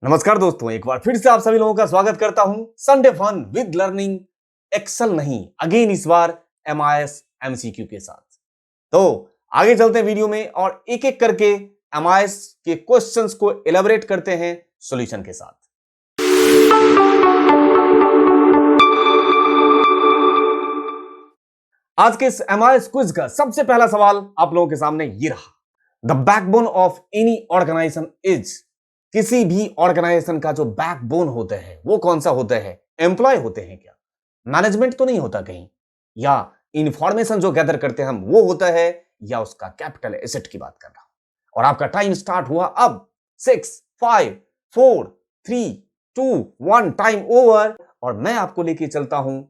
नमस्कार दोस्तों, एक बार फिर से आप सभी लोगों का स्वागत करता हूं Sunday fun with learning Excel नहीं अगेन इस बार एमआईएस एमसीक्यू के साथ। तो आगे चलते हैं वीडियो में और एक एक करके एमआईएस के क्वेश्चंस को एलेबोरेट करते हैं सॉल्यूशन के साथ। आज के इस एमआईएस क्विज का सबसे पहला सवाल आप लोगों के सामने ये रहा। The backbone of any organization is, किसी भी ऑर्गेनाइजेशन का जो बैकबोन होता है वो कौन सा होता है? एम्प्लॉय होते हैं क्या? मैनेजमेंट तो नहीं होता कहीं? या इंफॉर्मेशन जो गैदर करते हैं हम वो होता है, या उसका कैपिटल एसेट की बात कर रहा हूं। और आपका टाइम स्टार्ट हुआ अब। 6 5 4 3 2 1 टाइम ओवर। और मैं आपको लेके चलता हूं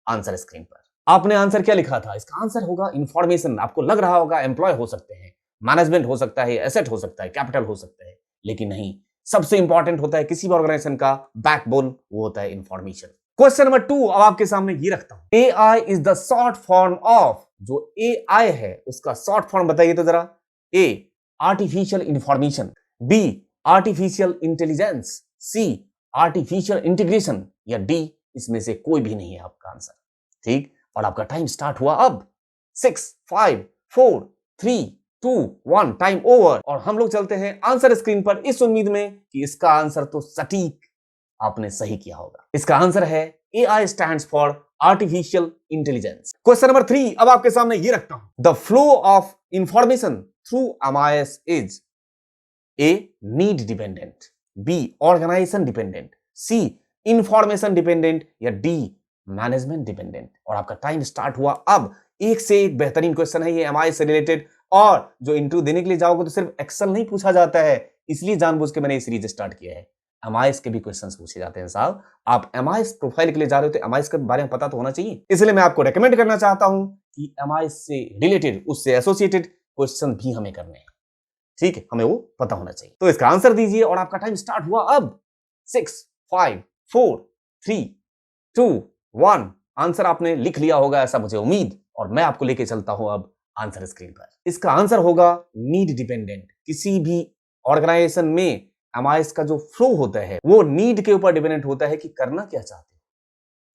आंसर स्क्रीन पर। आपने आंसर क्या लिखा था? इसका आंसर होगा इंफॉर्मेशन। आपको लग रहा होगा एम्प्लॉय हो सकते हैं, मैनेजमेंट हो सकता है, एसेट हो सकता है, कैपिटल हो सकता है, लेकिन नहीं, सबसे इंपॉर्टेंट होता है किसी भी ऑर्गेनाइजेशन का बैकबोन, वो होता है इंफॉर्मेशन। क्वेश्चन नंबर 2 अब आपके सामने ये रखता हूं। AI is the short form of, जो एआई है उसका शॉर्ट फॉर्म बताइए तो जरा। A artificial information, B artificial intelligence, C artificial integration, या डी इसमें से कोई भी नहीं है आपका आंसर। ठीक, और आपका टाइम स्टार्ट हुआ अब। 6 5 4 3 2 1 टाइम ओवर। और हम लोग चलते हैं आंसर स्क्रीन पर इस उम्मीद में कि इसका आंसर तो सटीक आपने सही किया होगा। इसका आंसर है AI stands for artificial intelligence. Question number 3 अब आपके सामने ये रखता हूं। The flow of information through MIS is A need dependent, B organization dependent, C information dependent, या डी मैनेजमेंट डिपेंडेंट। और आपका टाइम स्टार्ट हुआ अब। एक से एक बेहतरीन क्वेश्चन है ये MIS से रिलेटेड। और जो इंटरव्यू देने के लिए जाओगे तो सिर्फ एक्सेल नहीं पूछा जाता है, इसलिए जानबूझ के मैंने ये सीरीज स्टार्ट किया है। MIS के भी क्वेश्चंस पूछे जाते हैं साहब। आप MIS प्रोफाइल के लिए जा रहे हो तो MIS के बारे में पता तो होना चाहिए, इसलिए मैं आपको रेकमेंड करना चाहता हूं कि MIS से रिलेटेड, उससे एसोसिएटेड क्वेश्चन भी हमें करने हैं। ठीक है, हमें वो पता होना चाहिए। तो इसका आंसर दीजिए और आपका टाइम स्टार्ट हुआ अब। 6 5 4 3 2 1। आंसर आपने लिख लिया होगा ऐसा मुझे उम्मीद, और मैं आपको लेके चलता हूं अब आंसर स्क्रीन पर। इसका आंसर होगा नीड डिपेंडेंट। किसी भी ऑर्गेनाइजेशन में MIS का जो फ्लो होता है वो नीड के ऊपर डिपेंडेंट होता है कि करना क्या चाहते हैं।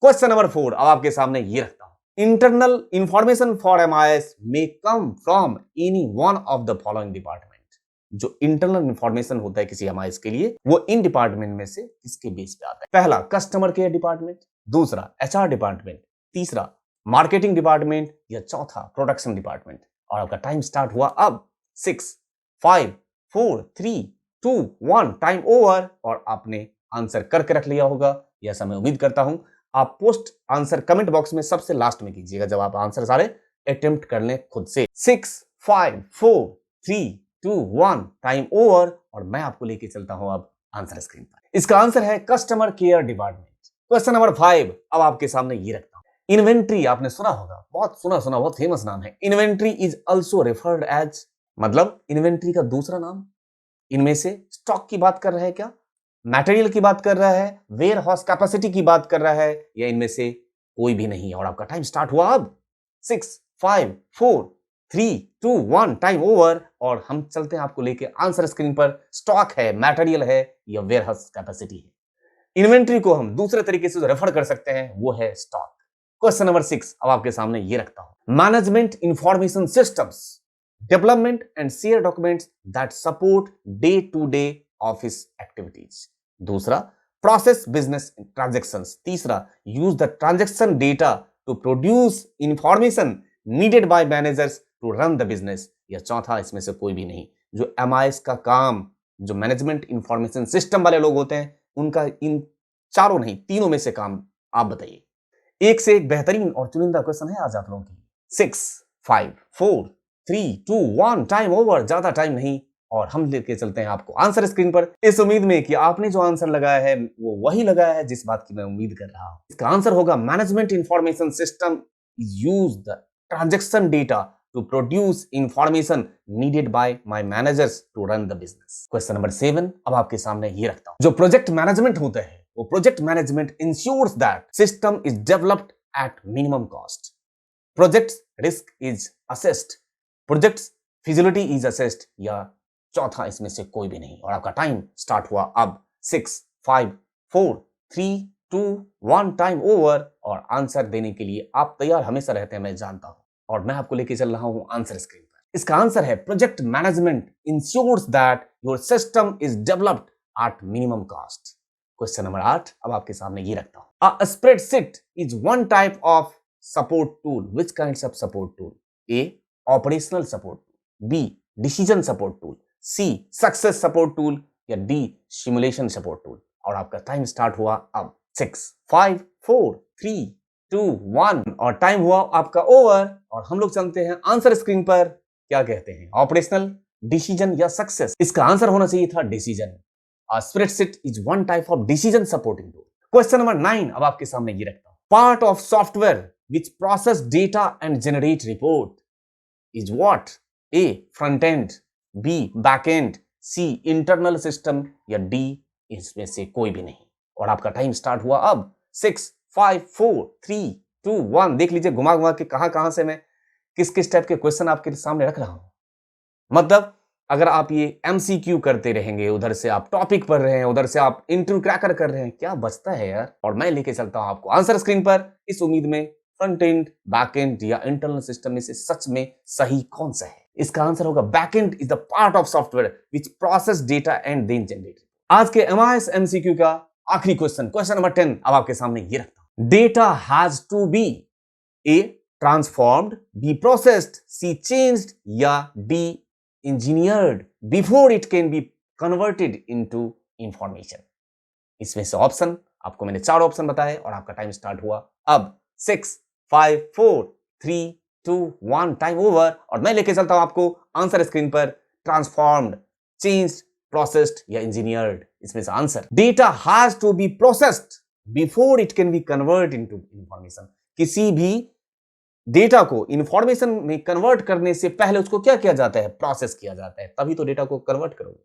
क्वेश्चन नंबर 4 अब आपके सामने ये रखता हूं। Internal information for MIS may come from any one of the following department. जो इंटरनल इंफॉर्मेशन होता है किसी MIS के लिए वो इन डिपार्टमेंट में से किसके बेस पे आता है? पहला कस्टमर केयर डिपार्टमेंट, दूसरा HR डिपार्टमेंट, तीसरा मार्केटिंग डिपार्टमेंट, या चौथा प्रोडक्शन डिपार्टमेंट। और आपका टाइम स्टार्ट हुआ अब। 6 5 4 3 2 1 टाइम ओवर। और आपने आंसर करके रख लिया होगा, यह ऐसा मैं उम्मीद करता हूं। आप पोस्ट आंसर कमेंट बॉक्स में सबसे लास्ट में कीजिएगा जब आप आंसर सारे अटेम्प्ट कर लें खुद से। 6 5 4 3 2 1 टाइम ओवर। और मैं आपको लेके चलता हूं अब आंसर स्क्रीन पर। इसका आंसर है customer care department. Question number 5 अब आपके सामने ये रखता हूं। इन्वेंट्री आपने सुना होगा, बहुत सुना बहुत फेमस नाम है। Inventory is also referred as, मतलब इन्वेंट्री का दूसरा नाम। इनमें से स्टॉक की बात कर रहा है क्या, मटेरियल की बात कर रहा है, वेयर हाउस कैपेसिटी की बात कर रहा है, या इनमें से कोई भी नहीं? और आपका टाइम स्टार्ट हुआ अब। 6 5 4 3 2 1 टाइम ओवर। और हम चलते हैं आपको लेके आंसर स्क्रीन पर। स्टॉक है, मटेरियल है, या वेयर हाउस कैपेसिटी है? इन्वेंट्री को हम दूसरे तरीके से जो रेफर कर सकते हैं वो है स्टॉक। क्वेश्चन नंबर 6 अब आपके सामने ये रखता हूं। Management information systems development and share documents that support day to day office activities. दूसरा प्रोसेस बिजनेस ट्रांजैक्शंस। तीसरा use the transaction data to produce information needed by managers to run the business, या चौथा इसमें से कोई भी नहीं? जो MIS का काम, जो मैनेजमेंट इंफॉर्मेशन सिस्टम वाले लोग होते हैं, उनका इन चारों नहीं, तीनों में से काम आप बताइए। एक से एक बेहतरीन और चुनिंदा क्वेश्चन है आज आप लोगों के लिए। 6 5 4 3 2 1 टाइम ओवर। ज्यादा टाइम नहीं, और हम लेके चलते हैं आपको आंसर स्क्रीन पर, इस उम्मीद में कि आपने जो आंसर लगाया है वो वही लगाया है जिस बात की मैं उम्मीद कर रहा हूं। इसका आंसर होगा management information system use the transaction data to produce information needed by my managers to run the business. Question number 7 अब आपके सामने ये रखता हूं। जो प्रोजेक्ट मैनेजमेंट होता है वो project management ensures that system is developed at minimum cost. Project risk is assessed, project feasibility is assessed, या चौथा इसमें से कोई भी नहीं? और आपका टाइम स्टार्ट हुआ अब। 6, 5, 4, 3, 2, 1 टाइम ओवर। और आंसर देने के लिए आप तैयार हमेशा रहते हैं, मैं जानता हूं, और मैं आपको लेके चल रहा हूं आंसर स्क्रीन पर। इसका आंसर है project management ensures that your system is developed at minimum cost. Question number 8 अब आपके सामने ये रखता हूं। A spreadsheet is one type of support tool. Which kinds of support tool? A operational support tool, B decision support tool, C success support tool, या D simulation support tool. और आपका time start हुआ अब। 6, 5, 4, 3, 2, 1 और time हुआ आपका over. और हम लोग चलते हैं आंसर स्क्रीन पर। क्या कहते हैं, ऑपरेशनल, डिसीजन या सक्सेस? इसका आंसर होना चाहिए था decision. A spreadsheet is one type of decision supporting tool. Question number 9 अब आपके सामने ये रखता हूं। Part of software which process data and generate report is what? A front end, B back end, C internal system, या D इसमें से कोई भी नहीं। और आपका टाइम स्टार्ट हुआ अब। 6, 5, 4, 3, 2, 1। देख लीजिए घुमा घुमा के कहां से मैं किस किस टाइप के क्वेश्चन आपके सामने रख रहा हूं। मतलब अगर आप ये एमसीक्यू करते रहेंगे, उधर से आप टॉपिक पढ़ रहे हैं, उधर से आप इंटरव्यू क्रैकर कर रहे हैं, क्या बचता है यार। और मैं लेके चलता हूं आपको आंसर स्क्रीन पर, इस उम्मीद में फ्रंट एंड, बैक एंड या इंटरनल सिस्टम में से सच में सही कौन सा है? इसका आंसर होगा back end is the part of software which process data and then generate. आज के एमआईएस एमसीक्यू का आखिरी क्वेश्चन, क्वेश्चन नंबर 10 अब आपके सामने ये रखता हूं। Data has to be A transformed, B processed, C changed, या D engineered before it can be converted into information। इसमें से ऑप्शन आपको मैंने 4 ऑप्शन बताए और आपका टाइम स्टार्ट हुआ अब। 6, 5, 4, 3, 2, 1 टाइम ओवर। और मैं लेके चलता हूं आपको आंसर स्क्रीन पर। ट्रांसफॉर्म्ड, चेंज्ड, प्रोसेस्ड या इंजीनियर्ड, इसमें से answer. Data has to be processed before it can be convert into information. किसी भी डेटा को इंफॉर्मेशन में कन्वर्ट करने से पहले उसको क्या किया जाता है? प्रोसेस किया जाता है, तभी तो डेटा को कन्वर्ट करोगे।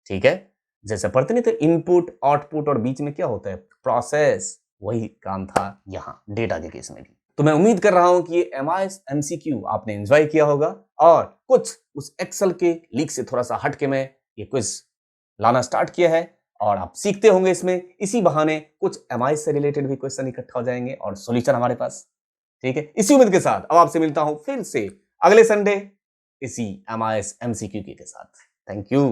ठीक है, जैसे पढ़ते नहीं थे इनपुट आउटपुट और बीच में क्या होता है? प्रोसेस। वही काम था यहां डेटा के केस में भी। तो मैं उम्मीद कर रहा हूं कि ये एमआईएस एमसीक्यू आपने एंजॉय किया होगा और कुछ उस एक्सेल के लीक से थोड़ा सा हट के मैं ये क्विज लाना स्टार्ट किया है और आप सीखते होंगे इसमें। इसी बहाने कुछ एमआईएस से रिलेटेड भी क्वेश्चन इकट्ठा हो जाएंगे और सॉल्यूशन हमारे पास। ठीक है, इसी उम्मीद के साथ अब आपसे मिलता हूं फिर से अगले संडे इसी एमआईएस एमसीक्यू के साथ। Thank you.